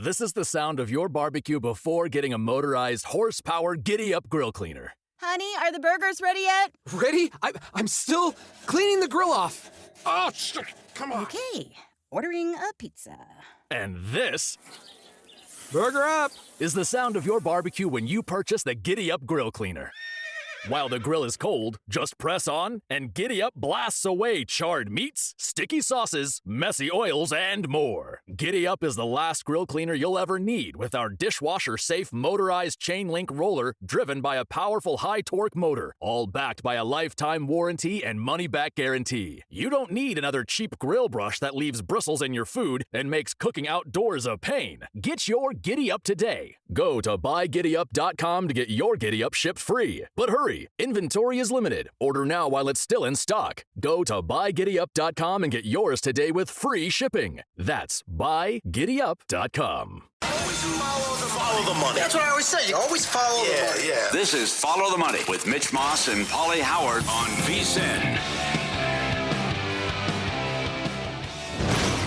This is the sound of your barbecue before getting a motorized horsepower giddy-up grill cleaner. Honey, are the burgers ready yet? Ready? I'm still cleaning the grill off. Oh, shit. Come on. Okay, ordering a pizza. And this Burger up. is the sound of your barbecue when you purchase the giddy-up grill cleaner. While the grill is cold, just press on and Giddy Up blasts away charred meats, sticky sauces, messy oils, and more. Giddy Up is the last grill cleaner you'll ever need with our dishwasher-safe motorized chain link roller driven by a powerful high-torque motor, all backed by a lifetime warranty and money-back guarantee. You don't need another cheap grill brush that leaves bristles in your food and makes cooking outdoors a pain. Get your Giddy Up today. Go to buygiddyup.com to get your Giddy Up shipped free. But hurry! Inventory is limited. Order now while it's still in stock. Go to buygiddyup.com and get yours today with free shipping. That's buygiddyup.com. Follow the money. That's what I always say. You always follow the money. Yeah. This is Follow the Money with Mitch Moss and Pauly Howard on VSiN.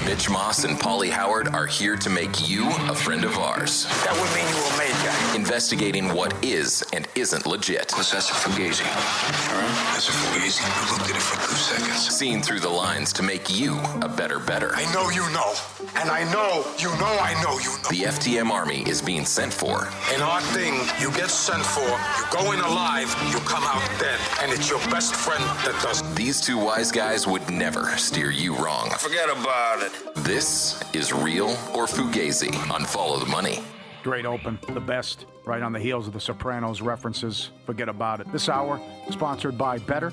Mitch Moss and Pauly Howard are here to make you a friend of ours. That would mean you were major. Investigating what is and isn't legit. That's a Fugazi. All right? That's a Fugazi. I looked at it for 2 seconds. Seeing through the lines to make you a better. I know you know. And I know you know I know you know. The FTM Army is being sent for. In our thing, you get sent for, you go in alive, you come out dead. And it's your best friend that does. These two wise guys would never steer you wrong. Forget about it. This is Real or Fugazi on Follow the Money. Great open, the best, right on the heels of the Sopranos references. Forget about it. This hour, sponsored by Better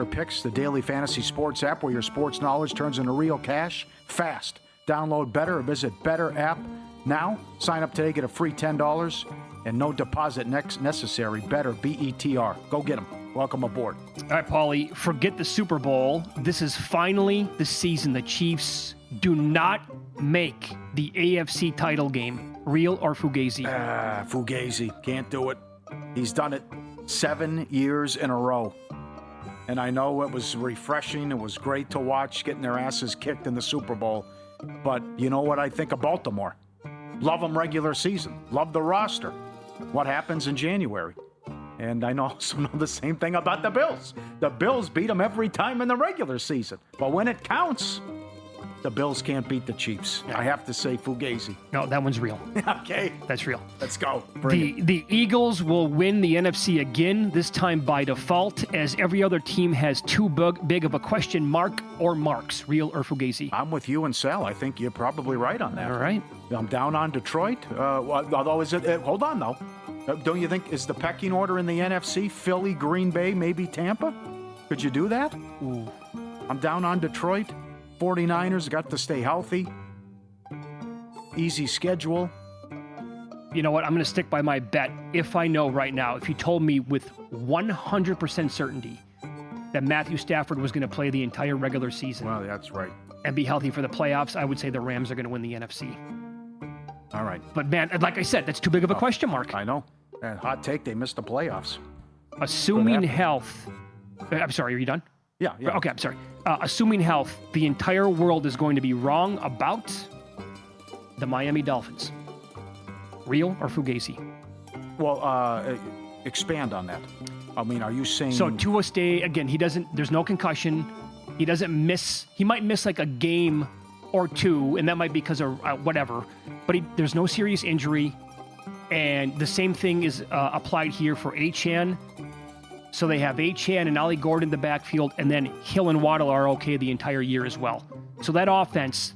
Picks, the daily fantasy sports app where your sports knowledge turns into real cash fast. Download Better or visit Better app now. Sign up today, get a free $10 and no deposit necessary. Better, B-E-T-R. Go get them. Welcome aboard. All right, Pauly, forget the Super Bowl. This is finally the season the Chiefs do not make the AFC title game. Real or Fugazi? Fugazi. Can't do it. He's done it 7 years in a row. And I know it was refreshing. It was great to watch getting their asses kicked in the Super Bowl. But you know what I think of Baltimore? Love them regular season. Love the roster. What happens in January? And I also know the same thing about the Bills. The Bills beat them every time in the regular season. But when it counts, the Bills can't beat the Chiefs. I have to say Fugazi. No, that one's real. Okay. That's real. Let's go. The Eagles will win the NFC again, this time by default, as every other team has too big of a question mark or marks. Real or Fugazi? I'm with you and Sal. I think you're probably right on that. All right. I'm down on Detroit. Although, hold on, though. Don't you think, is the pecking order in the NFC Philly, Green Bay, maybe Tampa? Could you do that? Ooh. I'm down on Detroit. 49ers got to stay healthy. Easy schedule. You know what? I'm going to stick by my bet. If I know right now, if you told me with 100% certainty that Matthew Stafford was going to play the entire regular season. Well, that's right. And be healthy for the playoffs, I would say the Rams are going to win the NFC. All right. But, man, like I said, that's too big of a question mark. I know. Hot take, they missed the playoffs. Assuming health. I'm sorry, are you done? Yeah. Okay, I'm sorry. Assuming health, the entire world is going to be wrong about the Miami Dolphins. Real or Fugazi? Well, expand on that. I mean, are you saying... So Tua stay, again, there's no concussion. He doesn't miss, he might miss like a game or two, and that might be because of whatever. But there's no serious injury. And the same thing is applied here for Achane. So they have Achane and Ollie Gordon in the backfield, and then Hill and Waddle are okay the entire year as well. So that offense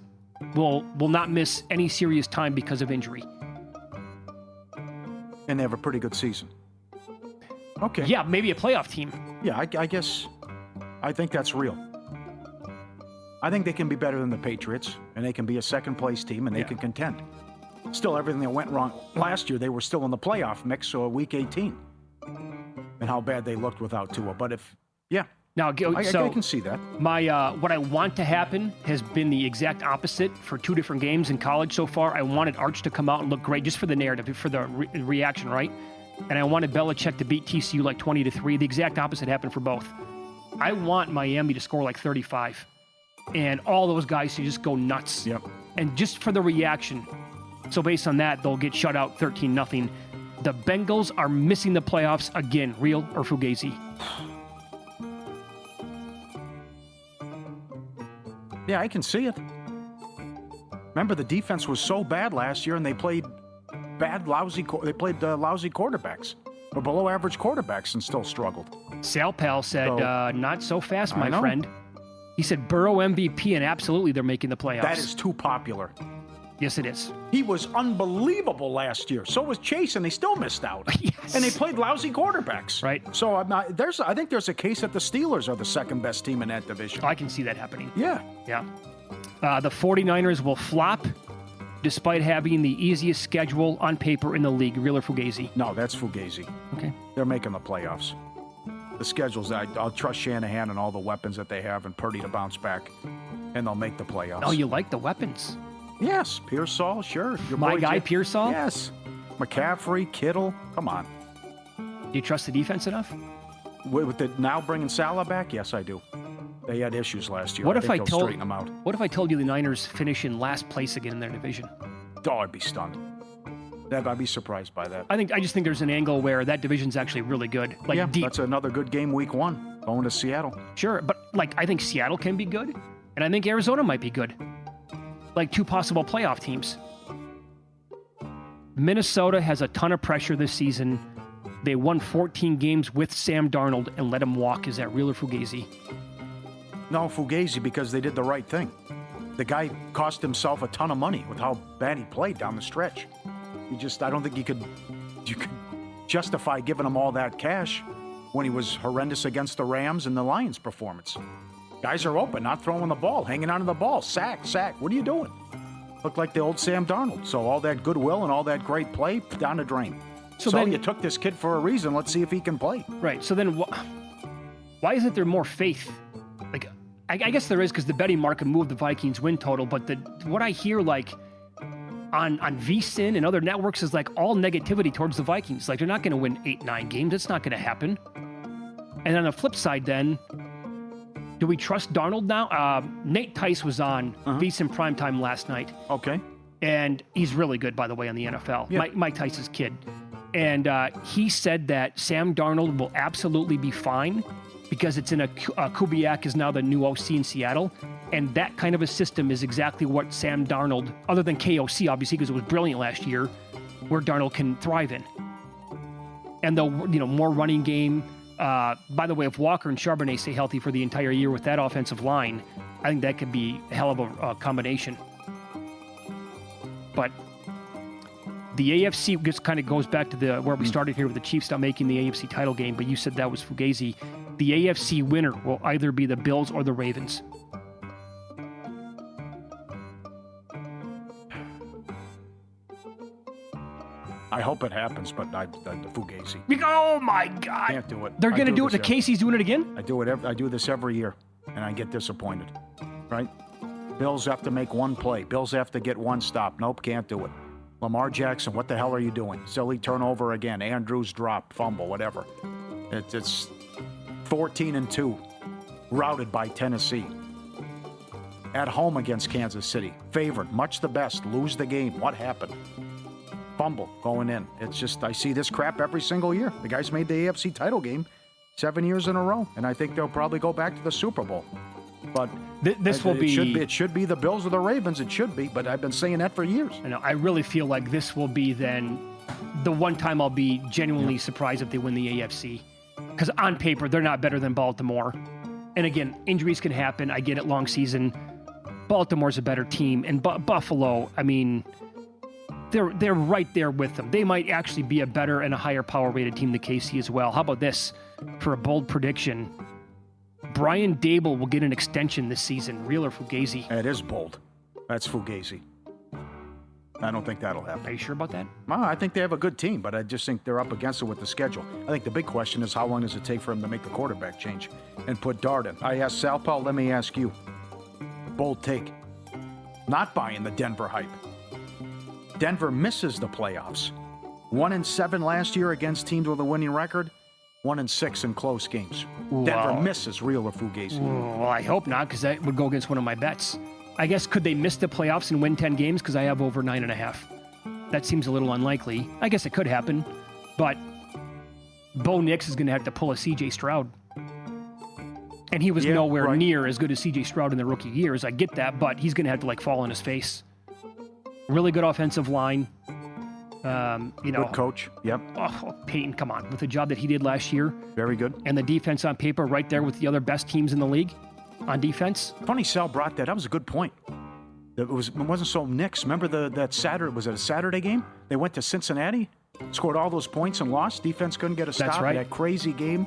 will not miss any serious time because of injury. And they have a pretty good season. Okay. Yeah, maybe a playoff team. Yeah, I guess. I think that's real. I think they can be better than the Patriots, and they can be a second-place team, and they can contend. Still, everything that went wrong last year, they were still in the playoff mix, so Week 18. And how bad they looked without Tua. But Now, I can see that. My what I want to happen has been the exact opposite for two different games in college so far. I wanted Arch to come out and look great just for the narrative, for the reaction, right? And I wanted Belichick to beat TCU like 20-3. The exact opposite happened for both. I want Miami to score like 35. And all those guys to just go nuts. Yep. And just for the reaction, So based on that, they'll get shut out 13-0. The Bengals are missing the playoffs again. Real or Fugazi? Yeah, I can see it. Remember, the defense was so bad last year, and they played lousy quarterbacks, or below-average quarterbacks, and still struggled. Sal Pal said, not so fast, my know. friend. He said Burrow MVP, and absolutely they're making the playoffs. That is too popular. Yes, it is. He was unbelievable last year. So was Chase, and they still missed out. Yes. And they played lousy quarterbacks. Right. So I think there's a case that the Steelers are the second-best team in that division. I can see that happening. Yeah. Yeah. The 49ers will flop despite having the easiest schedule on paper in the league. Real or Fugazi? No, that's Fugazi. Okay. They're making the playoffs. The schedules, I'll trust Shanahan and all the weapons that they have and Purdy to bounce back, and they'll make the playoffs. Oh, you like the weapons? Yes, Pearsall, sure. Your My boy guy, Jay- Pearsall? Yes. McCaffrey, Kittle, come on. Do you trust the defense enough? With the now bringing Salah back, yes, I do. They had issues last year. What I if think I they'll told straighten them out? What if I told you the Niners finish in last place again in their division? Oh, I'd be stunned. I'd be surprised by that. I just think there's an angle where that division's actually really good, like yeah, deep. that's another good game week 1, going to Seattle. Sure, but I think Seattle can be good, and I think Arizona might be good. Like 2 possible playoff teams. Minnesota has a ton of pressure this season. They won 14 games with Sam Darnold and let him walk. Is that real or Fugazi? No, Fugazi, because they did the right thing. The guy cost himself a ton of money with how bad he played down the stretch. I don't think you could justify giving him all that cash when he was horrendous against the Rams and the Lions' performance. Guys are open, not throwing the ball, hanging onto the ball. Sack. What are you doing? Looked like the old Sam Darnold. So all that goodwill and all that great play, down the drain. So then you took this kid for a reason. Let's see if he can play. Right. So then why isn't there more faith? Like, I guess there is because the betting market moved the Vikings win total. But what I hear on VSiN and other networks is all negativity towards the Vikings. Like, they're not going to win 8-9 games. That's not going to happen. And on the flip side then, do we trust Darnold now? Nate Tice was on VSiN Primetime last night. Okay. And he's really good, by the way, on the NFL. Yeah. Mike Tice's kid. And he said that Sam Darnold will absolutely be fine because it's in Kubiak is now the new OC in Seattle. And that kind of a system is exactly what Sam Darnold, other than KOC, obviously, because it was brilliant last year, where Darnold can thrive in. And the more running game. By the way, if Walker and Charbonnet stay healthy for the entire year with that offensive line, I think that could be a hell of a combination. But the AFC just kind of goes back to where we started here with the Chiefs not making the AFC title game, but you said that was Fugazi. The AFC winner will either be the Bills or the Ravens. I hope it happens, but the Fugazi. Oh my God! Can't do it. They're going to do it. And Casey's doing it again. I do this every year, and I get disappointed. Right? Bills have to make one play. Bills have to get one stop. Nope, can't do it. Lamar Jackson, what the hell are you doing? Silly turnover again. Andrews drop, fumble, whatever. It's 14-2, routed by Tennessee. At home against Kansas City, favored, much the best, lose the game. What happened? Fumble going in. It's just, I see this crap every single year. The guys made the AFC title game 7 years in a row, and I think they'll probably go back to the Super Bowl. But it should be the Bills or the Ravens. It should be, but I've been saying that for years. I know. I really feel like this will be then the one time I'll be genuinely surprised if they win the AFC. Because on paper, they're not better than Baltimore. And again, injuries can happen. I get it, long season. Baltimore's a better team. And Buffalo, I mean, they're right there with them. They might actually be a better and a higher power-rated team than KC as well. How about this for a bold prediction? Brian Dable will get an extension this season. Real or Fugazi? It is bold. That's Fugazi. I don't think that'll happen. Are you sure about that? Well, I think they have a good team, but I just think they're up against it with the schedule. I think the big question is how long does it take for him to make the quarterback change and put Dart in? I asked Sal Paul, let me ask you. Bold take. Not buying the Denver hype. Denver misses the playoffs. 1-7 last year against teams with a winning record. 1-6 in close games. Wow. Denver misses, real or Fugazi. Well, I hope not, because that would go against one of my bets. I guess, could they miss the playoffs and win 10 games? Because I have over 9.5. that seems a little unlikely. I guess it could happen, but Bo Nix is going to have to pull a C.J. Stroud. And he was nowhere near as good as C.J. Stroud in the rookie years. I get that, but he's going to have to fall on his face. Really good offensive line. Good coach. Yep. Oh, Peyton, come on. With the job that he did last year. Very good. And the defense on paper right there with the other best teams in the league on defense. Funny Sal brought that. That was a good point. It wasn't so Knicks. Remember that Saturday? Was it a Saturday game? They went to Cincinnati, scored all those points and lost. Defense couldn't get a stop. That's right. That crazy game.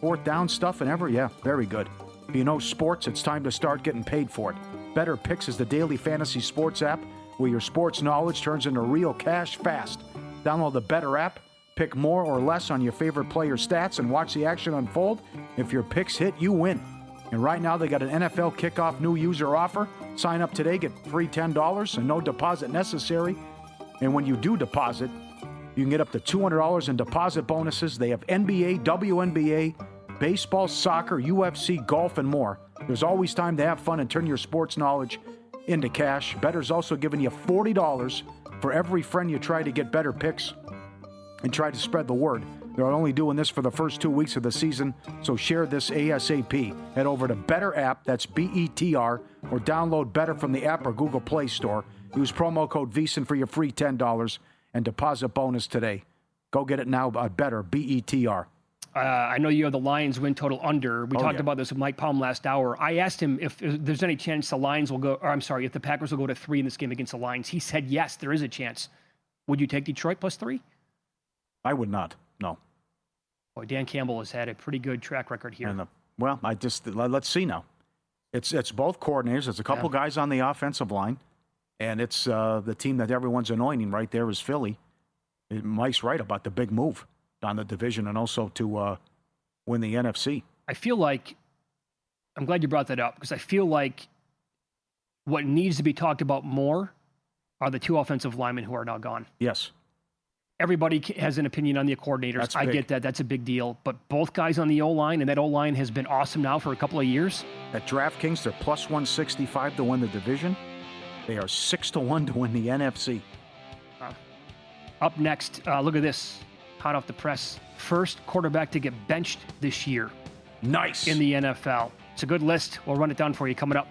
Fourth down stuff and ever. Yeah, very good. If you know sports, it's time to start getting paid for it. Better Picks is the daily fantasy sports app where your sports knowledge turns into real cash fast. Download the Better app, pick more or less on your favorite player's stats, and watch the action unfold. If your picks hit, you win. And right now, they got an NFL kickoff new user offer. Sign up today, get free $10 and no deposit necessary. And when you do deposit, you can get up to $200 in deposit bonuses. They have NBA, WNBA, baseball, soccer, UFC, golf, and more. There's always time to have fun and turn your sports knowledge into cash. Better's also giving you $40 for every friend you try to get Better Picks and try to spread the word. They're only doing this for the first 2 weeks of the season, so share this ASAP. Head over to Better app, that's BETR, or download Better from the app or Google Play Store. Use promo code VSiN for your free $10 and deposit bonus today. Go get it now at Better, BETR. I know you have the Lions win total under. We talked about this with Mike Palm last hour. I asked him if there's any chance the Lions will go, or I'm sorry, if the Packers will go to 3 in this game against the Lions. He said, yes, there is a chance. Would you take Detroit plus 3? I would not, no. Boy, Dan Campbell has had a pretty good track record here. And let's see now. It's both coordinators. It's a couple guys on the offensive line, and it's the team that everyone's anointing right there is Philly. Mike's right about the big move on the division and also to win the NFC. I feel like, I'm glad you brought that up, because I feel like what needs to be talked about more are the 2 offensive linemen who are now gone. Yes. Everybody has an opinion on the coordinators. I get that. That's a big deal. But both guys on the O-line, and that O-line has been awesome now for a couple of years. At DraftKings, they're plus 165 to win the division. They are 6-1 to win the NFC. Up next, look at this. Hot off the press. First quarterback to get benched this year. Nice. In the NFL. It's a good list. We'll run it down for you coming up.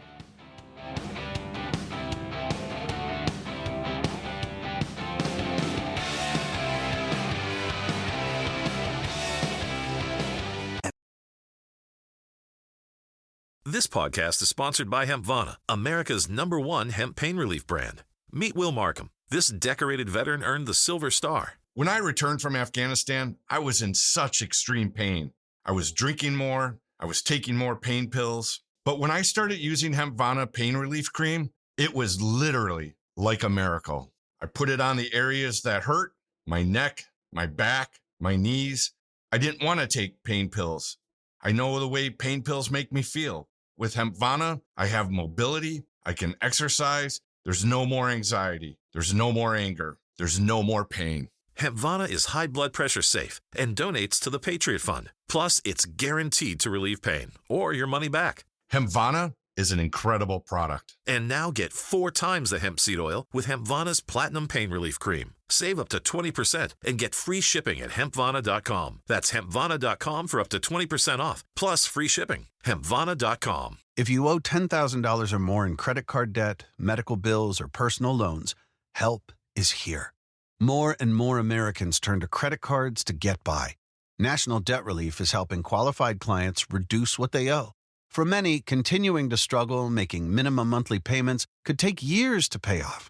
This podcast is sponsored by Hempvana, America's #1 hemp pain relief brand. Meet Will Markham. This decorated veteran earned the Silver Star. When I returned from Afghanistan, I was in such extreme pain. I was drinking more. I was taking more pain pills. But when I started using Hempvana pain relief cream, it was literally like a miracle. I put it on the areas that hurt, my neck, my back, my knees. I didn't want to take pain pills. I know the way pain pills make me feel. With Hempvana, I have mobility. I can exercise. There's no more anxiety. There's no more anger. There's no more pain. Hempvana is high blood pressure safe and donates to the Patriot Fund. Plus, it's guaranteed to relieve pain or your money back. Hempvana is an incredible product. And now get 4 times the hemp seed oil with Hempvana's Platinum Pain Relief Cream. Save up to 20% and get free shipping at hempvana.com. That's hempvana.com for up to 20% off, plus free shipping. Hempvana.com. If you owe $10,000 or more in credit card debt, medical bills, or personal loans, help is here. More and more Americans turn to credit cards to get by. National Debt Relief is helping qualified clients reduce what they owe. For many, continuing to struggle making minimum monthly payments could take years to pay off.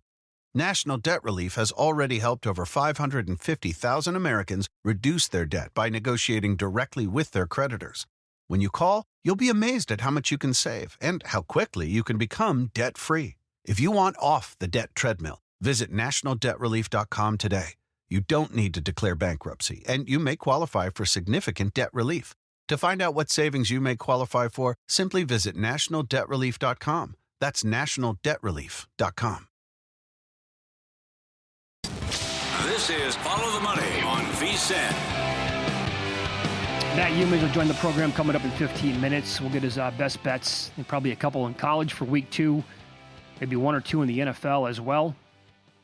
National Debt Relief has already helped over 550,000 Americans reduce their debt by negotiating directly with their creditors. When you call, you'll be amazed at how much you can save and how quickly you can become debt-free. If you want off the debt treadmill, visit nationaldebtrelief.com today. You don't need to declare bankruptcy, and you may qualify for significant debt relief. To find out what savings you may qualify for, simply visit nationaldebtrelief.com. That's nationaldebtrelief.com. This is Follow the Money on VSiN. Matt Youmans will join the program coming up in 15 minutes. We'll get his best bets, and probably a couple in college for week 2, maybe 1 or 2 in the NFL as well.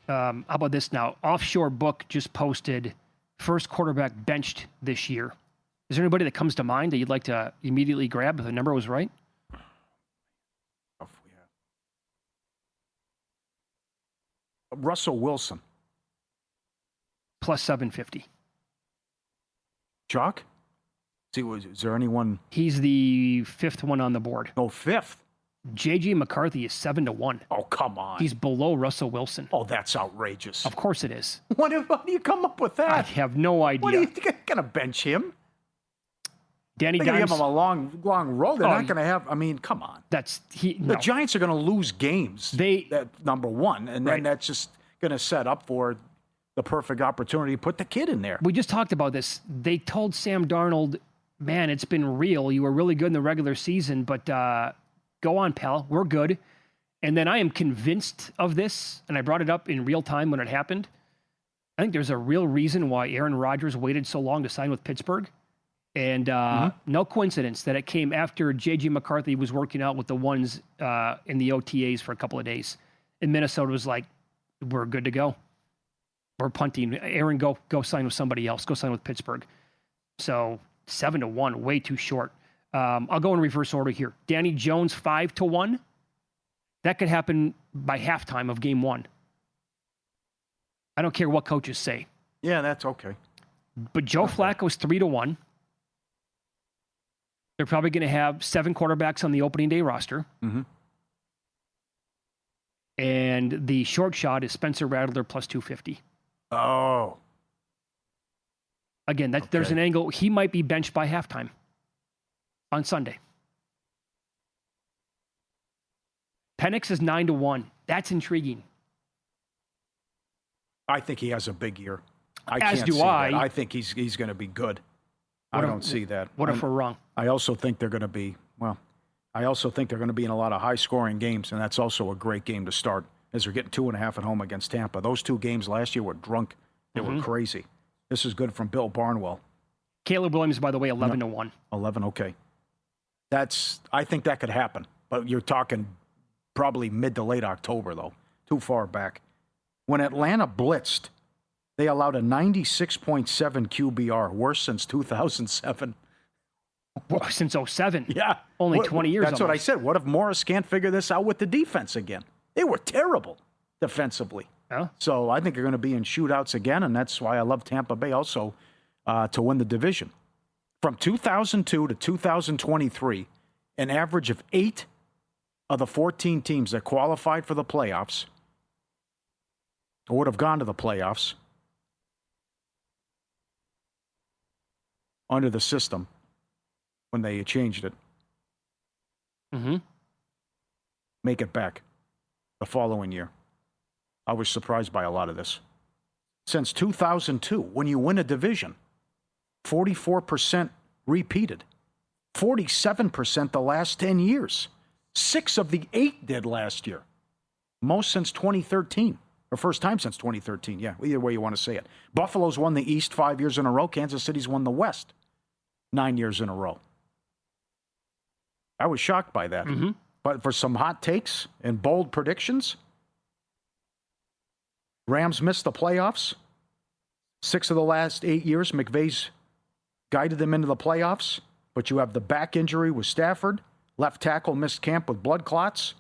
How about this now? Offshore Book just posted first quarterback benched this year. Is there anybody that comes to mind that you'd like to immediately grab if the number was right? Russell Wilson. Plus 750. Chuck? See, is there anyone? He's the fifth one on the board. Oh, fifth? J.J. McCarthy is 7-1. Oh, come on. He's below Russell Wilson. Oh, that's outrageous. Of course it is. How do you come up with that? I have no idea. What are you going to bench him? Danny They're going to Dimes. give him a long road. They're not going to have. I mean, come on. The Giants are going to lose games. That number one, and then that's just going to set up for the perfect opportunity to put the kid in there. We just talked about this. They told Sam Darnold, "Man, it's been real. You were really good in the regular season, but go on, pal. We're good." And then I am convinced of this, and I brought it up in real time when it happened. I think there's a real reason why Aaron Rodgers waited so long to sign with Pittsburgh. And no coincidence that it came after J.J. McCarthy was working out with the ones in the OTAs for a couple of days. And Minnesota was like, we're good to go. We're punting. Aaron, go sign with somebody else. Go sign with Pittsburgh. So 7-1, way too short. I'll go in reverse order here. Danny Jones, 5-1. That could happen by halftime of game one. I don't care what coaches say. Yeah, that's okay. But Joe Flacco's 3-1. They're probably going to have 7 quarterbacks on the opening day roster. Mm-hmm. And the short shot is Spencer Rattler plus 250. Oh. Again, there's an angle. He might be benched by halftime on Sunday. Penix is 9-1. That's intriguing. I think he has a big year. As do I. I think he's going to be good. I don't see that. What if we're wrong? I also think they're going to be, in a lot of high-scoring games, and that's also a great game to start as they're getting 2.5 at home against Tampa. Those 2 games last year were drunk. They were crazy. This is good from Bill Barnwell. Caleb Williams, by the way, 11-1. 11, okay. I think that could happen, but you're talking probably mid to late October, though. Too far back. When Atlanta blitzed, they allowed a 96.7 QBR, worse since 2007. Well, since 07. Yeah. Only 20 years. That's almost. what I said. What if Morris can't figure this out with the defense again? They were terrible defensively. Yeah. So I think they're going to be in shootouts again, and that's why I love Tampa Bay also to win the division. From 2002 to 2023, an average of 8 of the 14 teams that qualified for the playoffs or would have gone to the playoffs under the system when they changed it, make it back the following year. I was surprised by a lot of this. Since 2002, when you win a division, 44% repeated, 47% the last 10 years. 6 of the 8 did last year. Most since 2013, or first time since 2013. Yeah, either way you want to say it. Buffalo's won the East 5 years in a row. Kansas City's won the West 9 years in a row. I was shocked by that. But for some hot takes and bold predictions, Rams missed the playoffs. 6 of the last 8 years, McVay's guided them into the playoffs. But you have the back injury with Stafford. Left tackle missed camp with blood clots.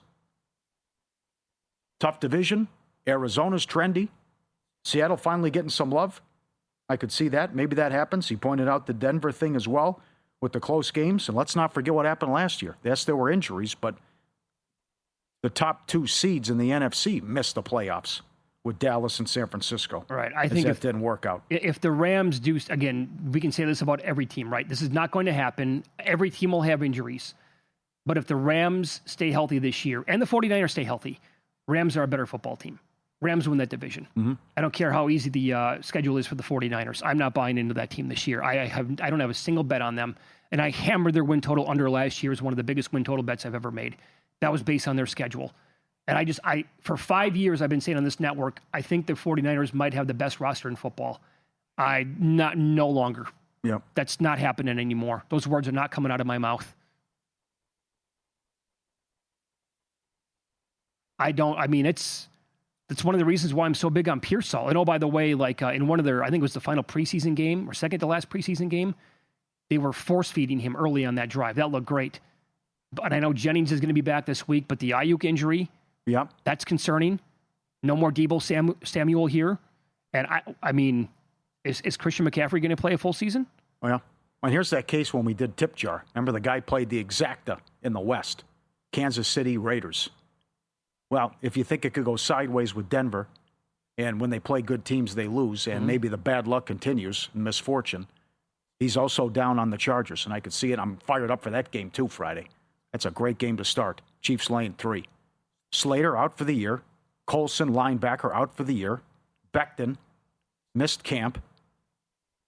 Tough division. Arizona's trendy. Seattle finally getting some love. I could see that. Maybe that happens. He pointed out the Denver thing as well with the close games. And let's not forget what happened last year. Yes, there were injuries, but the top 2 seeds in the NFC missed the playoffs with Dallas and San Francisco. Right. I think that didn't work out. If the Rams do, again, we can say this about every team, right? This is not going to happen. Every team will have injuries. But if the Rams stay healthy this year and the 49ers stay healthy, Rams are a better football team. Rams win that division. I don't care how easy the schedule is for the 49ers. I'm not buying into that team this year. I don't have a single bet on them. And I hammered their win total under last year as one of the biggest win total bets I've ever made. That was based on their schedule. And for 5 years, I've been saying on this network, I think the 49ers might have the best roster in football. No longer. Yeah. That's not happening anymore. Those words are not coming out of my mouth. It's That's one of the reasons why I'm so big on Pearsall. And by the way, in one of their, I think it was the final preseason game or second to last preseason game, they were force feeding him early on that drive. That looked great. But I know Jennings is going to be back this week, but the Ayuk injury, that's concerning. No more Deebo Samuel here. And I mean, is Christian McCaffrey going to play a full season? Oh, yeah. Well, here's that case when we did Tip Jar. Remember the guy played the exacta in the West, Kansas City Raiders. Well, if you think it could go sideways with Denver, and when they play good teams, they lose, and maybe the bad luck continues, and misfortune, he's also down on the Chargers, and I could see it. I'm fired up for that game, too, Friday. That's a great game to start. Chiefs laying 3. Slater out for the year. Colson, linebacker, out for the year. Becton missed camp.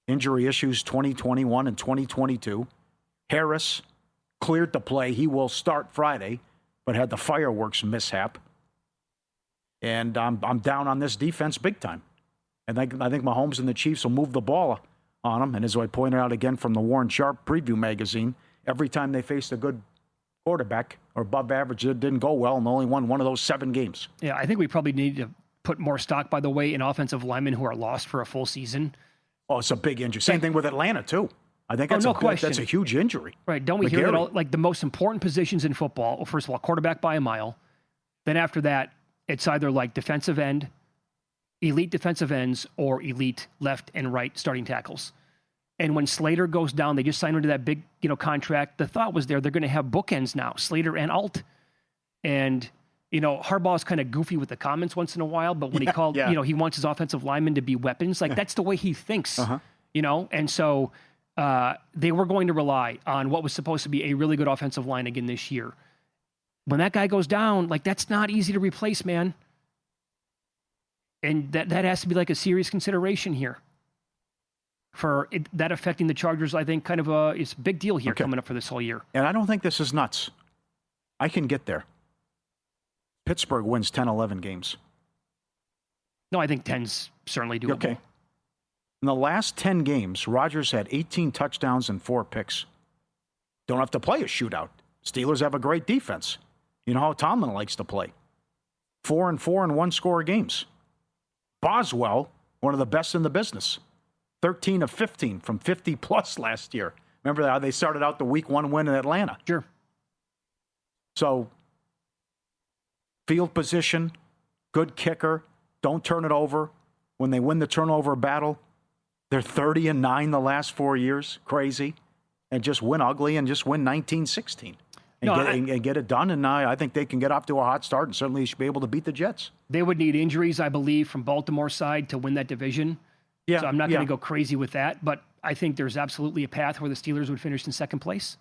Injury issues 2021 and 2022. Harris cleared to play. He will start Friday, but had the fireworks mishap. And I'm down on this defense big time. And I think Mahomes and the Chiefs will move the ball on them. And as I pointed out again from the Warren Sharp preview magazine, every time they faced a good quarterback or above average, it didn't go well, and they only won one of those 7 games. Yeah, I think we probably need to put more stock, by the way, in offensive linemen who are lost for a full season. Oh, it's a big injury. Same thing with Atlanta, too. I think that's a huge injury. Right. Don't we hear that the most important positions in football, well, first of all, quarterback by a mile. Then after that, it's either like defensive end, elite defensive ends, or elite left and right starting tackles. And when Slater goes down, they just signed him to that big, contract. The thought was they're going to have bookends now, Slater and Alt. And, Harbaugh's kind of goofy with the comments once in a while, but when he called, he wants his offensive linemen to be weapons. That's the way he thinks, And so they were going to rely on what was supposed to be a really good offensive line again this year. When that guy goes down, that's not easy to replace, man. And that has to be a serious consideration here. For that affecting the Chargers, I think it's a big deal here coming up for this whole year. And I don't think this is nuts. I can get there. Pittsburgh wins 10, 11 games. No, I think 10's certainly doable. Okay. In the last 10 games, Rodgers had 18 touchdowns and 4 picks. Don't have to play a shootout. Steelers have a great defense. You know how Tomlin likes to play. 4-4 in one-score games. Boswell, one of the best in the business. 13 of 15 from 50-plus last year. Remember how they started out the week 1 win in Atlanta? Sure. So, field position, good kicker, don't turn it over. When they win the turnover battle, they're 30-9 the last 4 years. Crazy. And just win ugly and just win 19-16. And get it done. And I think they can get off to a hot start and certainly should be able to beat the Jets. They would need injuries, I believe, from Baltimore's side to win that division. Yeah, so I'm not going to go crazy with that, but I think there's absolutely a path where the Steelers would finish in second place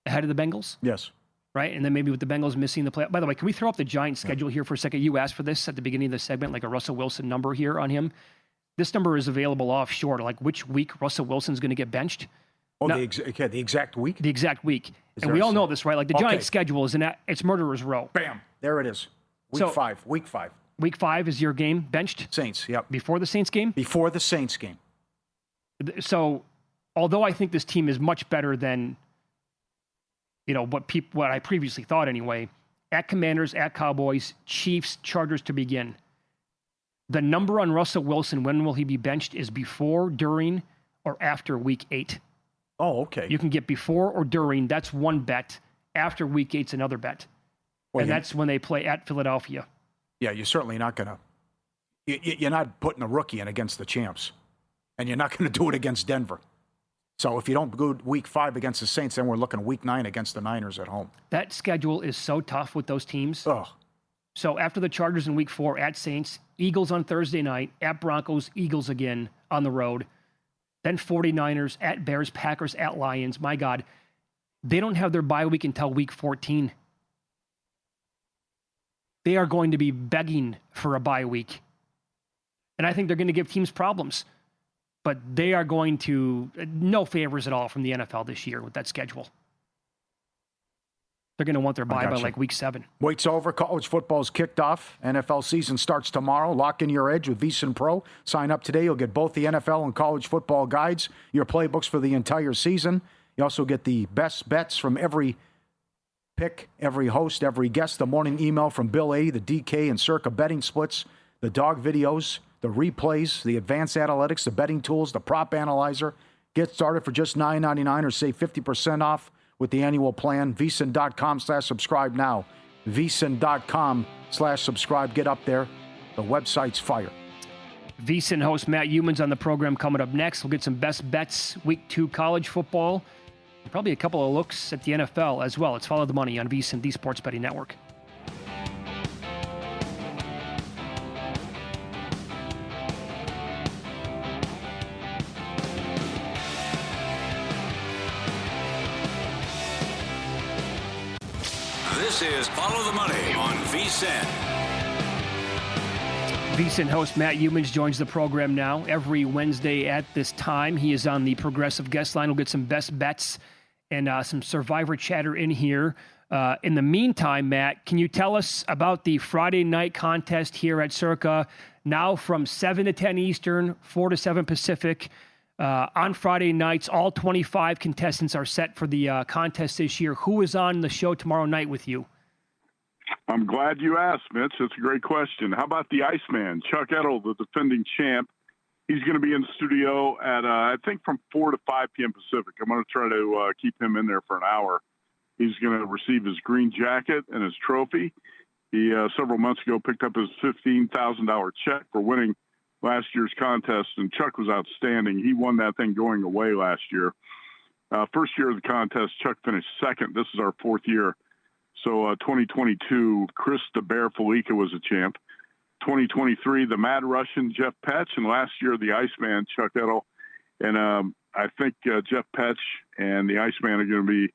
ahead of the Bengals. Yes. Right? And then maybe with the Bengals missing the play. By the way, can we throw up the Giants schedule here for a second? You asked for this at the beginning of the segment, like a Russell Wilson number here on him. This number is available offshore, which week Russell Wilson's going to get benched. Oh, the exact week? The exact week. And we all know this, right? The Giants schedule is it's murderer's row. Bam. There it is. Week 5. Week 5 is your game benched? Saints, yep. Before the Saints game? Before the Saints game. So, although I think this team is much better than, what I previously thought anyway, at Commanders, at Cowboys, Chiefs, Chargers to begin. The number on Russell Wilson, when will he be benched, is before, during, or after week 8. Oh, okay. You can get before or during. That's one bet. After week 8's another bet. Well, and that's when they play at Philadelphia. Yeah, you're certainly not going to – you're not putting a rookie in against the champs. And you're not going to do it against Denver. So if you don't go week 5 against the Saints, then we're looking week 9 against the Niners at home. That schedule is so tough with those teams. Oh. So after the Chargers in week 4, at Saints, Eagles on Thursday night, at Broncos, Eagles again on the road. Then 49ers, at Bears, Packers, at Lions. My God, they don't have their bye week until week 14. They are going to be begging for a bye week. And I think they're going to give teams problems. But they are going to, no favors at all from the NFL this year with that schedule. They're going to want their bye by week 7. Wait's over. College football's kicked off. NFL season starts tomorrow. Lock in your edge with VSiN Pro. Sign up today. You'll get both the NFL and college football guides, your playbooks for the entire season. You also get the best bets from every pick, every host, every guest, the morning email from Bill A, the DK and Circa betting splits, the dog videos, the replays, the advanced analytics, the betting tools, the prop analyzer. Get started for just $9.99 or save 50% off with the annual plan. VSiN.com/subscribe now. VSiN.com/subscribe. Get up there. The website's fire. VSiN host Matt Youmans on the program coming up next. We'll get some best bets, week 2 college football, and probably a couple of looks at the NFL as well. It's Follow the Money on VSiN, the Sports Betting Network. This is Follow the Money on VSiN. VSiN host Matt Youmans joins the program now every Wednesday at this time. He is on the Progressive Guest Line. We'll get some best bets and some Survivor chatter in here. In the meantime, Matt, can you tell us about the Friday night contest here at Circa? Now from 7 to 10 Eastern, 4 to 7 Pacific. On Friday nights, all 25 contestants are set for the contest this year. Who is on the show tomorrow night with you? I'm glad you asked, Mitch. That's a great question. How about the Iceman, Chuck Edel, the defending champ? He's going to be in the studio at, I think, from 4 to 5 p.m. Pacific. I'm going to try to keep him in there for an hour. He's going to receive his green jacket and his trophy. He, several months ago, picked up his $15,000 check for winning last year's contest, and Chuck was outstanding. He won that thing going away last year. First year of the contest, Chuck finished second. This is our 4th year. So 2022, Chris the Bear Felica was a champ. 2023, the Mad Russian, Jeff Petch. And last year, the Iceman, Chuck Edel. And I think Jeff Petch and the Iceman are going to be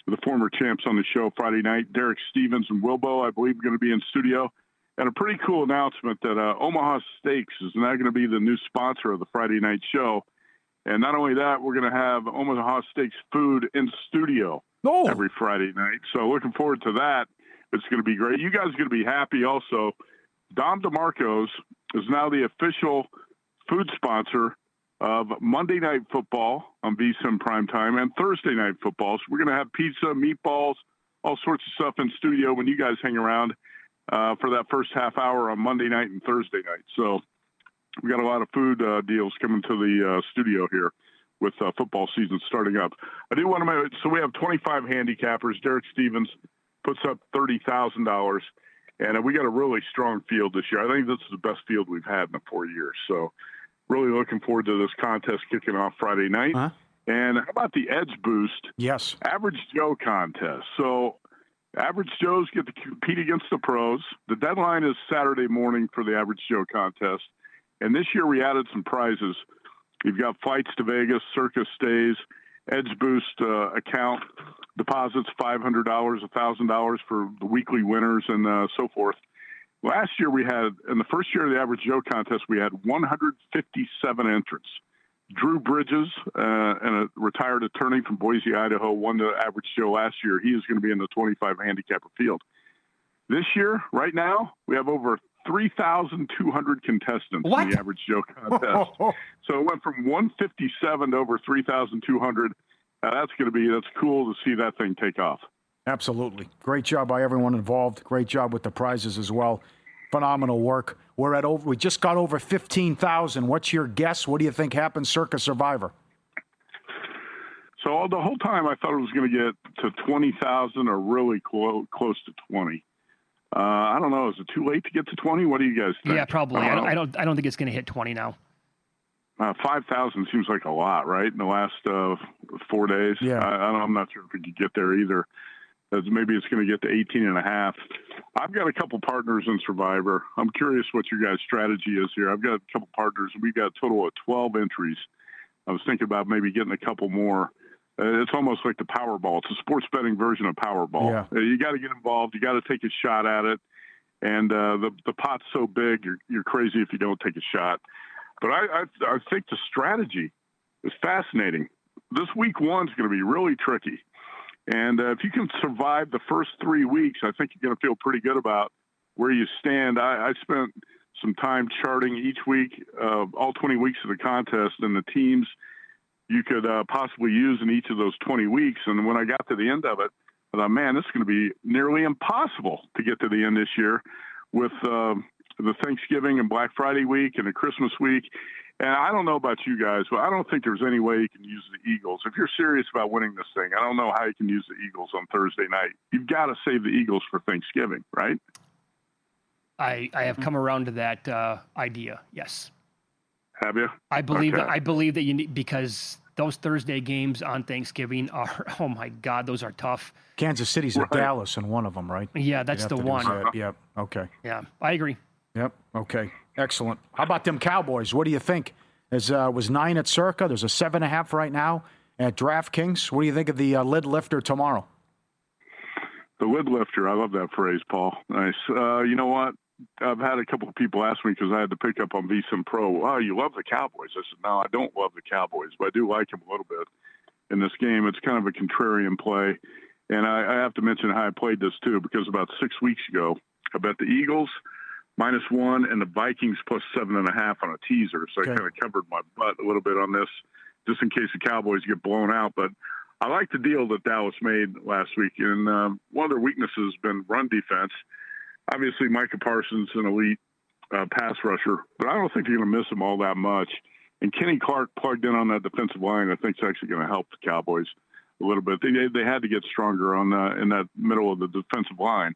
the former champs on the show Friday night. Derek Stevens and Wilbo, I believe, are going to be in studio. And a pretty cool announcement that Omaha Steaks is now going to be the new sponsor of the Friday night show. And not only that, we're going to have Omaha Steaks food in studio every Friday night. So looking forward to that. It's going to be great. You guys are going to be happy also. Dom DeMarco's is now the official food sponsor of Monday Night Football on VSiN Primetime and Thursday Night Football. So we're going to have pizza, meatballs, all sorts of stuff in studio when you guys hang around for that first half hour on Monday night and Thursday night. So we got a lot of food deals coming to the studio here with football season starting up. I do want to mention, so we have 25 handicappers. Derek Stevens puts up $30,000, and we got a really strong field this year. I think this is the best field we've had in the 4 years. So really looking forward to this contest kicking off Friday night. And how about the Edge Boost? Yes. Average Joe contest. So Average Joes get to compete against the pros. The deadline is Saturday morning for the Average Joe contest. And this year we added some prizes. You've got flights to Vegas, circus stays, Edge Boost account deposits, $500, $1,000 for the weekly winners, and so forth. Last year we had, in the first year of the Average Joe contest, we had 157 entrants. Drew Bridges, and a retired attorney from Boise, Idaho, won the Average Joe last year. He is going to be in the 25 handicapper field. This year, right now, we have over 3,200 contestants in the Average Joe contest. So it went from 157 to over 3,200. That's cool to see that thing take off. Absolutely. Great job by everyone involved. Great job with the prizes as well. Phenomenal work. We just got over 15,000. What's your guess? What do you think happens Circa Survivor? So the whole time I thought it was going to get to 20,000 or really close to 20. I don't know. Is it too late to get to 20? What do you guys think? Yeah, probably. I don't think it's going to hit 20 now. 5,000 seems like a lot, right? In the last 4 days. Yeah. I'm not sure if we could get there either. Maybe it's going to get to 18 and a half. I've got a couple partners in Survivor. I'm curious what your guys' strategy is here. I've got a couple partners. We've got a total of 12 entries. I was thinking about maybe getting a couple more. It's almost like the Powerball. It's a sports betting version of Powerball. Yeah. You got to get involved. You got to take a shot at it. And the pot's so big, you're crazy if you don't take a shot. But I think the strategy is fascinating. This week one's going to be really tricky. And if you can survive the first 3 weeks, I think you're going to feel pretty good about where you stand. I spent some time charting each week, all 20 weeks of the contest, and the teams you could possibly use in each of those 20 weeks. And when I got to the end of it, I thought, man, this is going to be nearly impossible to get to the end this year with the Thanksgiving and Black Friday week and the Christmas week. And I don't know about you guys, but I don't think there's any way you can use the Eagles. If you're serious about winning this thing, I don't know how you can use the Eagles on Thursday night. You've got to save the Eagles for Thanksgiving, right? I have come around to that idea. Yes. Have you? I believe that you need, because those Thursday games on Thanksgiving are, oh my God, those are tough. Kansas City's at Dallas in one of them, right? Yeah, that's the one. Yep. Okay. Yeah, I agree. Yep. Okay. Excellent. How about them Cowboys? What do you think? Was 9 at Circa. There's a 7.5 right now at DraftKings. What do you think of the lid lifter tomorrow? The lid lifter. I love that phrase, Paul. Nice. You know what? I've had a couple of people ask me because I had to pick up on VSiN Pro. Oh, you love the Cowboys. I said, no, I don't love the Cowboys, but I do like them a little bit in this game. It's kind of a contrarian play. And I have to mention how I played this too, because about 6 weeks ago, I bet the Eagles -1 and the Vikings +7.5 on a teaser. So I kind of covered my butt a little bit on this just in case the Cowboys get blown out. But I like the deal that Dallas made last week. And one of their weaknesses has been run defense. Obviously, Micah Parsons, an elite pass rusher, but I don't think you're going to miss him all that much. And Kenny Clark plugged in on that defensive line, I think, is actually going to help the Cowboys a little bit. They had to get stronger on in that middle of the defensive line.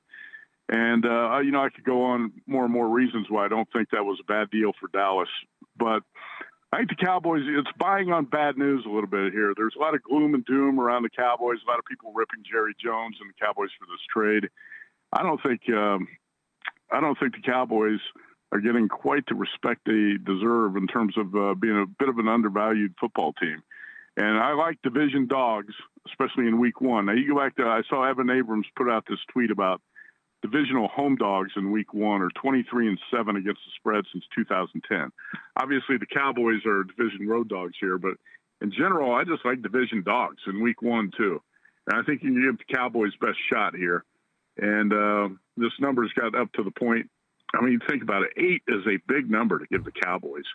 And, I could go on more and more reasons why I don't think that was a bad deal for Dallas. But I think the Cowboys, it's buying on bad news a little bit here. There's a lot of gloom and doom around the Cowboys, a lot of people ripping Jerry Jones and the Cowboys for this trade. I don't think the Cowboys are getting quite the respect they deserve in terms of being a bit of an undervalued football team. And I like division dogs, especially in week 1. Now you go back to, I saw Evan Abrams put out this tweet about divisional home dogs in week 1 are 23-7 against the spread since 2010. Obviously the Cowboys are division road dogs here, but in general, I just like division dogs in week 1 too. And I think you can give the Cowboys best shot here. And this number's got up to the point. I mean, think about it. 8 is a big number to give the Cowboys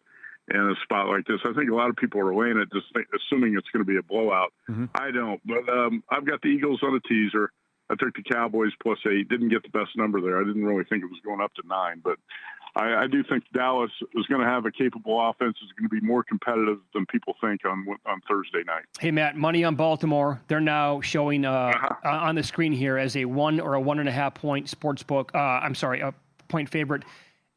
in a spot like this. I think a lot of people are laying it just assuming it's going to be a blowout. Mm-hmm. I don't. But I've got the Eagles on a teaser. I took the Cowboys +8. Didn't get the best number there. I didn't really think it was going up to 9. But I do think Dallas is going to have a capable offense. It's going to be more competitive than people think on Thursday night. Hey, Matt, money on Baltimore. They're now showing on the screen here as a 1 or a 1.5 point sportsbook. A point favorite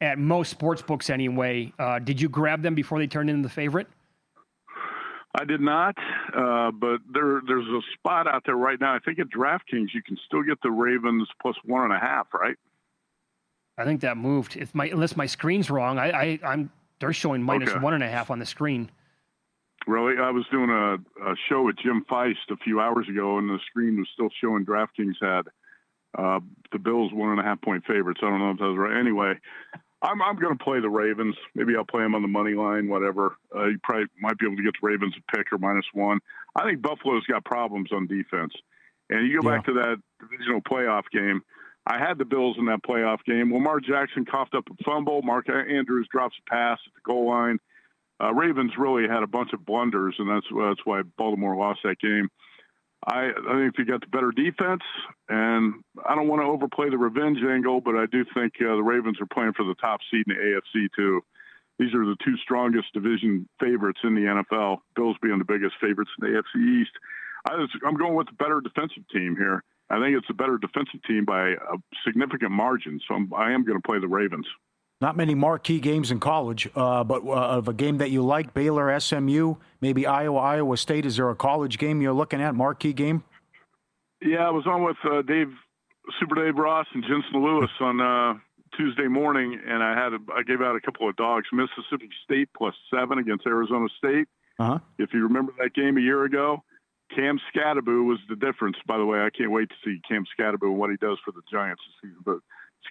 at most sports books anyway. Did you grab them before they turned into the favorite? I did not, but there's a spot out there right now. I think at DraftKings you can still get the Ravens +1.5, right? I think that moved. Unless my screen's wrong, they're showing -1.5 on the screen. Really? I was doing a show with Jim Feist a few hours ago, and the screen was still showing DraftKings had the Bills 1.5 point favorites. I don't know if that was right. Anyway, I'm going to play the Ravens. Maybe I'll play them on the money line, whatever. You probably might be able to get the Ravens a pick or -1. I think Buffalo's got problems on defense. And you go back to that divisional playoff game. I had the Bills in that playoff game. Lamar Jackson coughed up a fumble. Mark Andrews drops a pass at the goal line. Ravens really had a bunch of blunders, and that's why Baltimore lost that game. I think they got the better defense, and I don't want to overplay the revenge angle, but I do think the Ravens are playing for the top seed in the AFC too. These are the 2 strongest division favorites in the NFL, Bills being the biggest favorites in the AFC East. I'm going with the better defensive team here. I think it's a better defensive team by a significant margin, so I am going to play the Ravens. Not many marquee games in college, but of a game that you like, Baylor, SMU, maybe Iowa, Iowa State. Is there a college game you're looking at, marquee game? Yeah, I was on with Super Dave Ross and Jensen Lewis on Tuesday morning, and I gave out a couple of dogs. Mississippi State +7 against Arizona State. Uh-huh. If you remember that game a year ago, Cam Scatterbo was the difference. By the way, I can't wait to see Cam Scatterbo and what he does for the Giants this season. But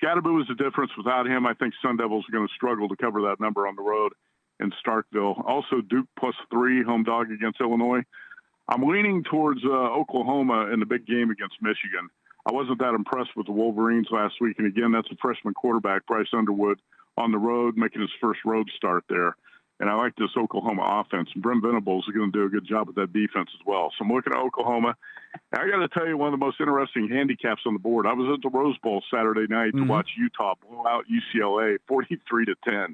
Scatterbo was the difference. Without him, I think Sun Devils are going to struggle to cover that number on the road in Starkville. Also, Duke +3, home dog against Illinois. I'm leaning towards Oklahoma in the big game against Michigan. I wasn't that impressed with the Wolverines last week. And again, that's a freshman quarterback, Bryce Underwood, on the road, making his first road start there. And I like this Oklahoma offense. Brent Venables is going to do a good job with that defense as well. So I'm looking at Oklahoma. And I got to tell you, one of the most interesting handicaps on the board. I was at the Rose Bowl Saturday night to watch Utah blow out UCLA 43-10.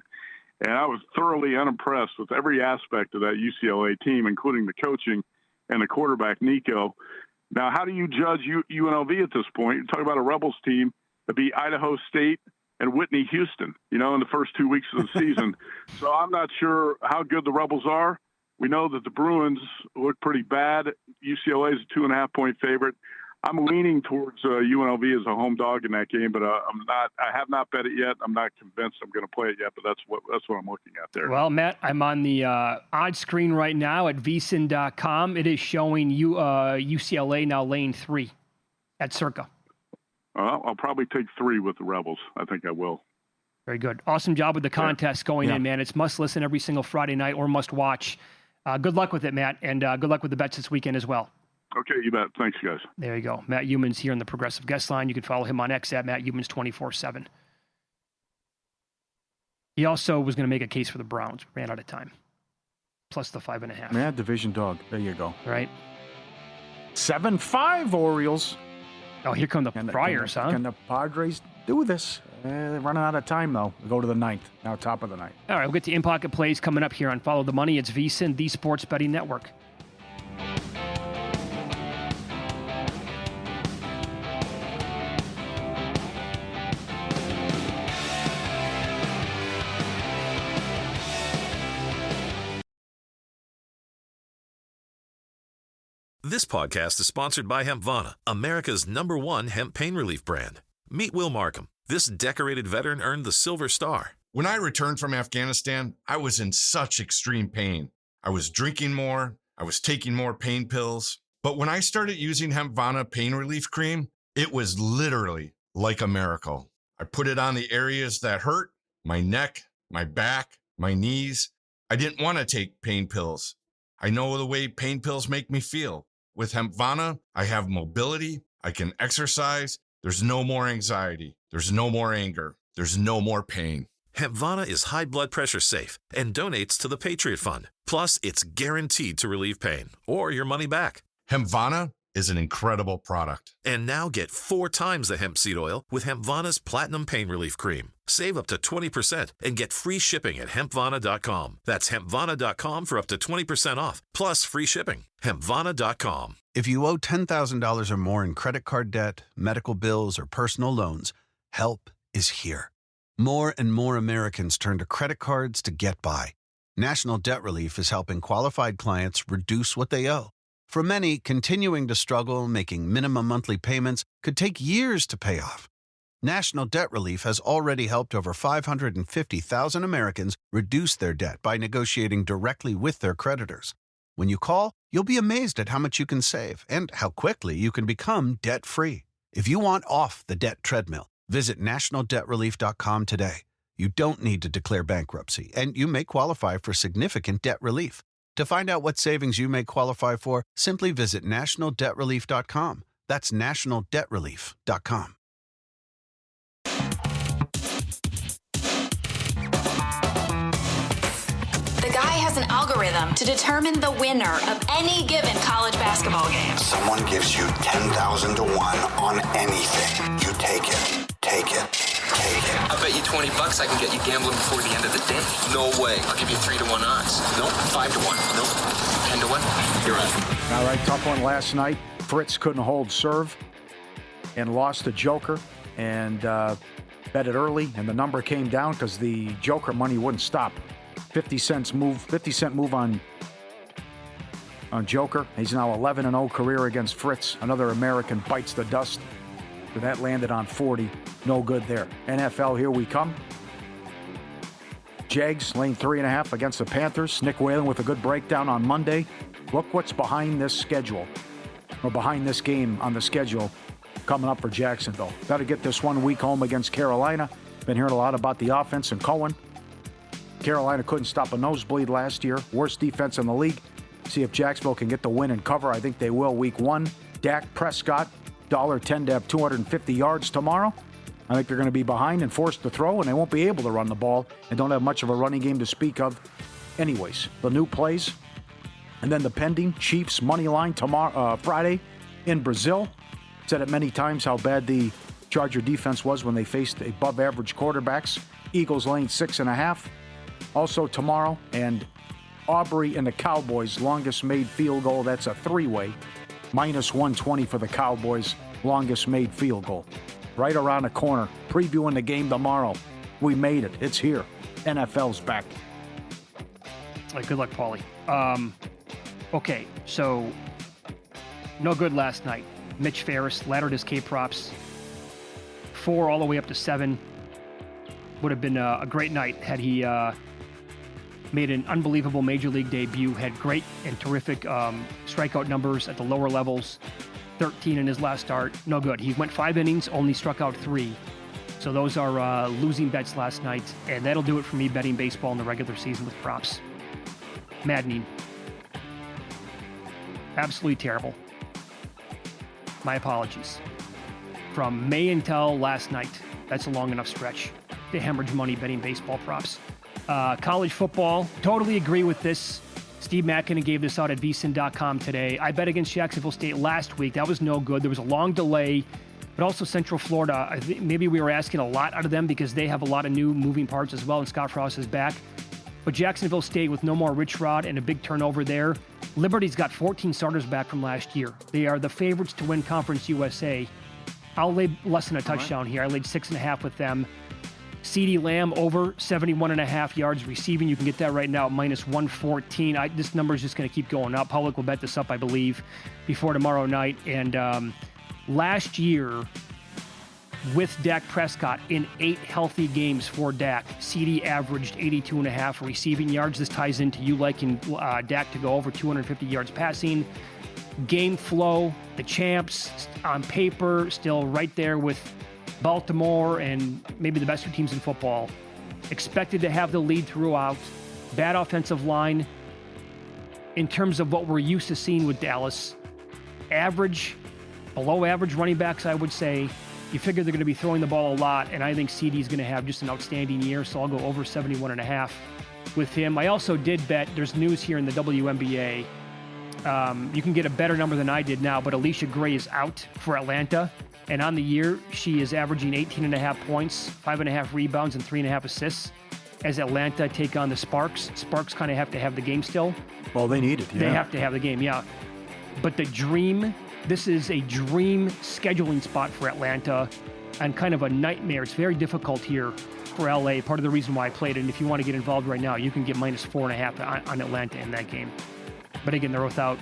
And I was thoroughly unimpressed with every aspect of that UCLA team, including the coaching and the quarterback, Nico. Now, how do you judge UNLV at this point? You're talking about a Rebels team that beat Idaho State and Whitney Houston, in the first 2 weeks of the season. So I'm not sure how good the Rebels are. We know that the Bruins look pretty bad. UCLA is a 2.5-point favorite. I'm leaning towards UNLV as a home dog in that game, but I have not bet it yet. I'm not convinced I'm going to play it yet, but that's what I'm looking at there. Well, Matt, I'm on the odds screen right now at VSiN.com. It is showing UCLA now laying 3 at Circa. I'll probably take 3 with the Rebels. I think I will. Very good. Awesome job with the contest going in, man. It's must listen every single Friday night or must watch. Good luck with it, Matt, and good luck with the bets this weekend as well. Okay, you bet. Thanks, guys. There you go. Matt Youmans here on the Progressive Guest Line. You can follow him on X at Matt Youmans 24/7. He also was going to make a case for the Browns. Ran out of time. Plus the 5.5. Yeah, division dog. There you go. Right. 7-5 Orioles. Oh, here come the Friars, huh? Can the Padres do this? They're running out of time, though. We go to the 9th. Now top of the 9th. All right, we'll get to in-pocket plays coming up here on Follow the Money. It's VSiN, the Sports Betting Network. This podcast is sponsored by Hempvana, America's #1 hemp pain relief brand. Meet Will Markham. This decorated veteran earned the Silver Star. When I returned from Afghanistan, I was in such extreme pain. I was drinking more. I was taking more pain pills. But when I started using Hempvana pain relief cream, it was literally like a miracle. I put it on the areas that hurt, my neck, my back, my knees. I didn't want to take pain pills. I know the way pain pills make me feel. With Hempvana, I have mobility. I can exercise. There's no more anxiety. There's no more anger. There's no more pain. Hempvana is high blood pressure safe and donates to the Patriot Fund. Plus, it's guaranteed to relieve pain or your money back. Hempvana is an incredible product. And now get 4 times the hemp seed oil with Hempvana's Platinum Pain Relief Cream. Save up to 20% and get free shipping at hempvana.com. That's hempvana.com for up to 20% off, plus free shipping. Hempvana.com. If you owe $10,000 or more in credit card debt, medical bills, or personal loans, help is here. More and more Americans turn to credit cards to get by. National Debt Relief is helping qualified clients reduce what they owe. For many, continuing to struggle making minimum monthly payments could take years to pay off. National Debt Relief has already helped over 550,000 Americans reduce their debt by negotiating directly with their creditors. When you call, you'll be amazed at how much you can save and how quickly you can become debt-free. If you want off the debt treadmill, visit nationaldebtrelief.com today. You don't need to declare bankruptcy, and you may qualify for significant debt relief. To find out what savings you may qualify for, simply visit nationaldebtrelief.com. That's nationaldebtrelief.com. The guy has an algorithm to determine the winner of any given college basketball game. Someone gives you 10,000 to 1 on anything. You take it. Take it. Take it. I bet you $20 I can get you gambling before the end of the day. No way. I'll give you 3-to-1 odds. Nope. 5-to-1. Nope. 10-to-1. You're right. All right, tough one last night. Fritz couldn't hold serve and lost to Joker and bet it early, and the number came down because the Joker money wouldn't stop. 50 cent move on Joker. He's now 11-0 career against Fritz. Another American bites the dust. But that landed on 40. No good there. NFL, here we come. Jags laying 3.5 against the Panthers. Nick Whalen with a good breakdown on Monday. Look what's behind this schedule, or behind this game on the schedule coming up for Jacksonville. Got to get this 1 week home against Carolina. Been hearing a lot about the offense and Cohen. Carolina couldn't stop a nosebleed last year. Worst defense in the league. See if Jacksonville can get the win and cover. I think they will week 1. Dak Prescott, $1.10 to have 250 yards tomorrow. I think they're going to be behind and forced to throw, and they won't be able to run the ball and don't have much of a running game to speak of Anyways, the new plays, and then the pending Chiefs money line tomorrow, Friday in Brazil. Said it many times how bad the Charger defense was when they faced above-average quarterbacks. Eagles laying 6.5. Also tomorrow, and Aubrey and the Cowboys, longest made field goal. That's a three-way. -120 for the Cowboys, longest made field goal. Right around the corner. Previewing the game tomorrow. We made it. It's here. NFL's back. All right, good luck, Pauly. Okay, so no good last night. Mitch Ferris laddered his K-props 4 all the way up to 7. Would have been a great night had he made an unbelievable Major League debut, had great and terrific strikeout numbers at the lower levels, 13 in his last start. No good. He went 5 innings, only struck out 3. So those are losing bets last night, and that'll do it for me betting baseball in the regular season with props. Maddening. Absolutely terrible. My apologies. From May until last night, that's a long enough stretch to hemorrhage money betting baseball props. College football, totally agree with this. Steve Mackinnon gave this out at VSiN.com today. I bet against Jacksonville State last week. That was no good. There was a long delay, but also Central Florida. I think maybe we were asking a lot out of them because they have a lot of new moving parts as well, and Scott Frost is back. But Jacksonville State, with no more Rich Rod and a big turnover there, Liberty's got 14 starters back from last year. They are the favorites to win Conference USA. I'll lay less than a touchdown here. I laid 6.5 with them. CeeDee Lamb over 71.5 yards receiving. You can get that right now at -114. This number is just going to keep going up. Public will bet this up, I believe, before tomorrow night. And last year, with Dak Prescott in 8 healthy games for Dak, CeeDee averaged 82.5 receiving yards. This ties into you liking Dak to go over 250 yards passing. Game flow, the champs on paper, still right there with Baltimore and maybe the best 2 teams in football. Expected to have the lead throughout. Bad offensive line. In terms of what we're used to seeing with Dallas, average, below average running backs, I would say. You figure they're going to be throwing the ball a lot, and I think CeeDee's going to have just an outstanding year, so I'll go over 71.5 with him. I also did bet, there's news here in the WNBA. You can get a better number than I did now, but Alicia Gray is out for Atlanta, and on the year, she is averaging 18.5 points, 5.5 rebounds, and 3.5 assists as Atlanta take on the Sparks. Sparks kind of have to have the game still. Well, they need it, yeah. They have to have the game, yeah. But this is a dream scheduling spot for Atlanta and kind of a nightmare. It's very difficult here for LA. Part of the reason why I played it. And if you want to get involved right now, you can get -4.5 on Atlanta in that game. But again, they're without,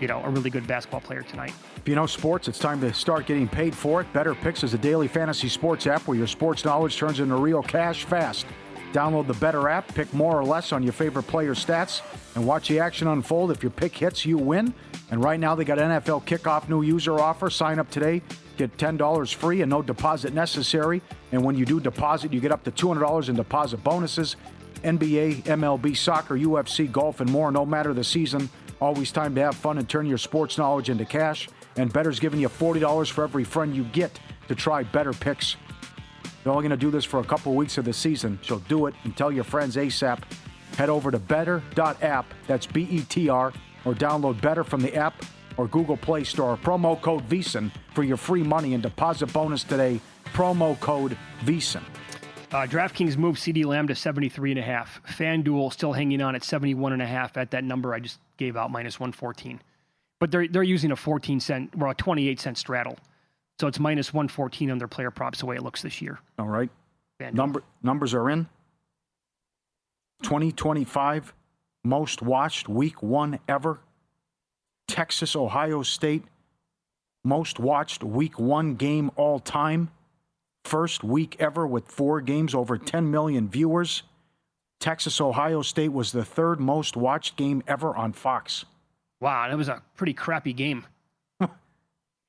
a really good basketball player tonight. If you know sports, it's time to start getting paid for it. Better Picks is a daily fantasy sports app where your sports knowledge turns into real cash fast. Download the Better app, pick more or less on your favorite player's stats, and watch the action unfold. If your pick hits, you win. And right now, they got NFL kickoff new user offer. Sign up today, get $10 free and no deposit necessary. And when you do deposit, you get up to $200 in deposit bonuses. NBA, MLB, soccer, UFC, golf, and more. No matter the season, always time to have fun and turn your sports knowledge into cash. And Better's giving you $40 for every friend you get to try Better Picks. They're only going to do this for a couple of weeks of the season, so do it and tell your friends ASAP. Head over to better.app, that's BETR, or download Better from the app or Google Play Store. Promo code VSiN for your free money and deposit bonus today. Promo code VSiN. DraftKings moved CeeDee Lamb to 73.5. FanDuel still hanging on at 71.5 at that number I just gave out, -114. But they're using a 28-cent straddle. So it's -114 on their player props the way it looks this year. All right. Numbers are in. 2025 most watched week 1 ever. Texas, Ohio State, most watched week 1 game all time. First week ever with 4 games over 10 million viewers. Texas, Ohio State was the 3rd most watched game ever on Fox. Wow, that was a pretty crappy game.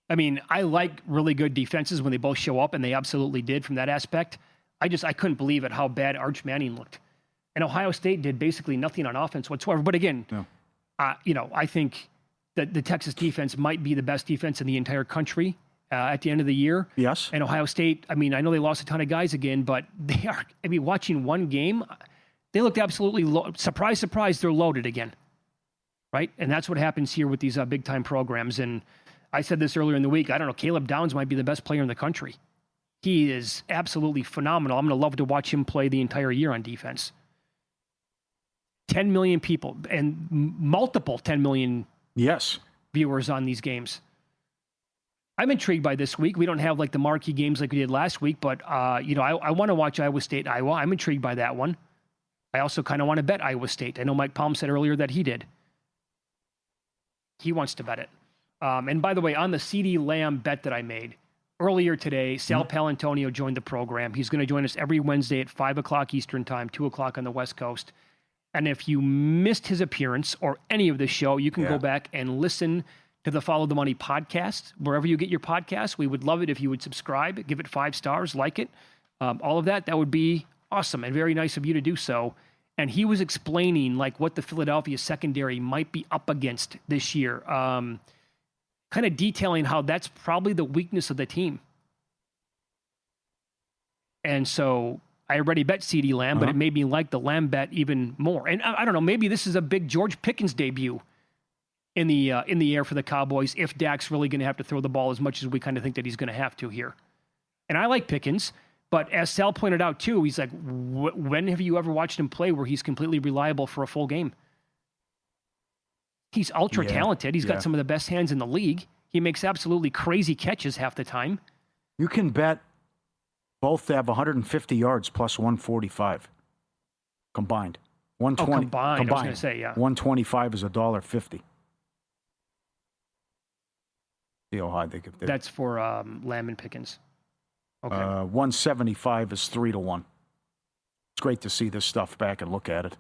I mean, I like really good defenses when they both show up, and they absolutely did from that aspect. I couldn't believe it how bad Arch Manning looked. And Ohio State did basically nothing on offense whatsoever. But again, I think that the Texas defense might be the best defense in the entire country at the end of the year. Yes. And Ohio State, I know they lost a ton of guys again, but they are, watching one game, They looked absolutely surprise, surprise, they're loaded again. Right? And that's what happens here with these big-time programs. And I said this earlier in the week. I don't know. Caleb Downs might be the best player in the country. He is absolutely phenomenal. I'm going to love to watch him play the entire year on defense. 10 million people and multiple 10 million viewers on these games. I'm intrigued by this week. We don't have like the marquee games like we did last week, but I want to watch Iowa State, Iowa. I'm intrigued by that one. I also kind of want to bet Iowa State. I know Mike Palm said earlier that he did. He wants to bet it. And by the way, on the CD Lamb bet that I made earlier today, Sal Palantonio joined the program. He's going to join us every Wednesday at 5 o'clock Eastern time, 2 o'clock on the West Coast. And if you missed his appearance or any of the show, you can go back and listen to the Follow the Money podcast. Wherever you get your podcasts, we would love it if you would subscribe, give it 5 stars, like it. All of that would be awesome and very nice of you to do so. And he was explaining like what the Philadelphia secondary might be up against this year, kind of detailing how that's probably the weakness of the team. And so I already bet CD Lamb, but it made me like the Lamb bet even more. And I don't know, maybe this is a big George Pickens debut in the air for the Cowboys if Dak's really going to have to throw the ball as much as we kind of think that he's going to have to here. And I like Pickens. But as Sal pointed out, too, he's like, when have you ever watched him play where he's completely reliable for a full game? He's ultra talented. He's got some of the best hands in the league. He makes absolutely crazy catches half the time. You can bet both have 150 yards plus 145 combined. 120 combined. I was going to say, 125 is $1.50. See how high they could do. That's for Lamb and Pickens. Okay. 175 is 3-1. It's great to see this stuff back and look at it.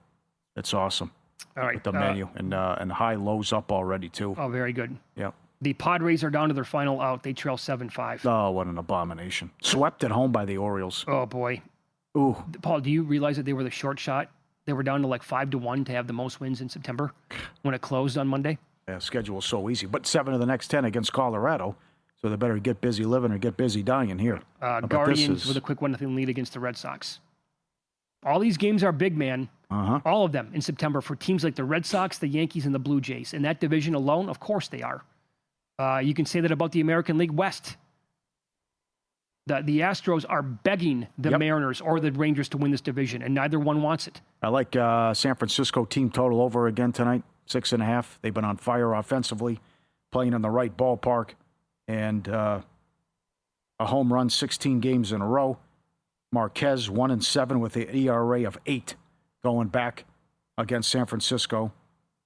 It's awesome. All right. With the menu and high lows up already too. Oh, very good. Yeah. The Padres are down to their final out. They trail 7-5. Oh, what an abomination! Swept at home by the Orioles. Oh boy. Ooh. Paul, do you realize that they were the short shot? They were down to like 5-1 to have the most wins in September when it closed on Monday. Yeah, schedule is so easy, but 7 of the next 10 against Colorado. So they better get busy living or get busy dying here. Guardians with a quick 1-0 lead against the Red Sox. All these games are big, man. All of them in September for teams like the Red Sox, the Yankees, and the Blue Jays. In that division alone, of course they are. You can say that about the American League West. The Astros are begging the Mariners or the Rangers to win this division, and neither one wants it. I like San Francisco team total over again tonight, 6.5. They've been on fire offensively, playing in the right ballpark. And a home run 16 games in a row. Marquez 1-7 with an ERA of 8 going back against San Francisco.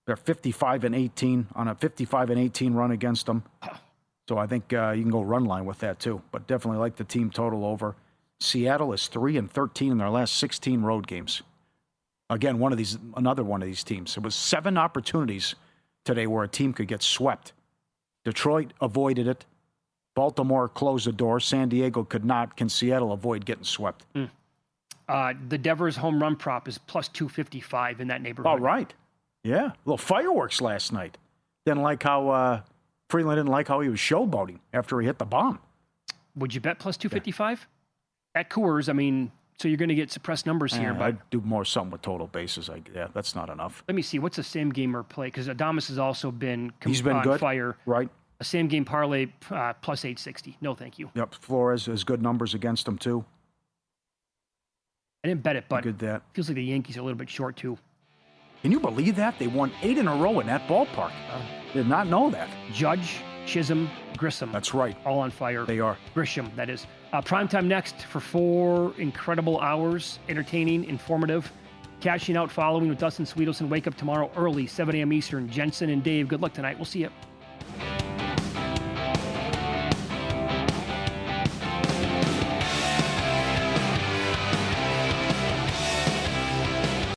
They're 55-18 on a 55-18 run against them. So I think you can go run line with that too. But definitely like the team total over. Seattle is 3-13 in their last 16 road games. Again, another one of these teams. There was 7 opportunities today where a team could get swept. Detroit avoided it. Baltimore closed the door. San Diego could not. Can Seattle avoid getting swept? The Devers home run prop is plus 255 in that neighborhood. Oh, right. Yeah. A little fireworks last night. Didn't like how Freeland didn't like how he was showboating after he hit the bomb. Would you bet plus 255? At Coors, I mean, so you're going to get suppressed numbers here. But I'd do more something with total bases. That's not enough. Let me see. What's a same gamer play? Because Adamas has also been He's been good. Fire. Right. A same game parlay plus 860. No, thank you. Yep. Flores has good numbers against him, too. I didn't bet it, but good that. Feels like the Yankees are a little bit short, too. Can you believe that? They won 8 in a row in that ballpark. Did not know that. Judge, Chisholm, Grissom. That's right. All on fire. They are. Grisham, that is. Primetime next for 4 incredible hours. Entertaining, informative. Cashing out following with Dustin Sweetelson. Wake up tomorrow early, 7 a.m. Eastern. Jensen and Dave, good luck tonight. We'll see you.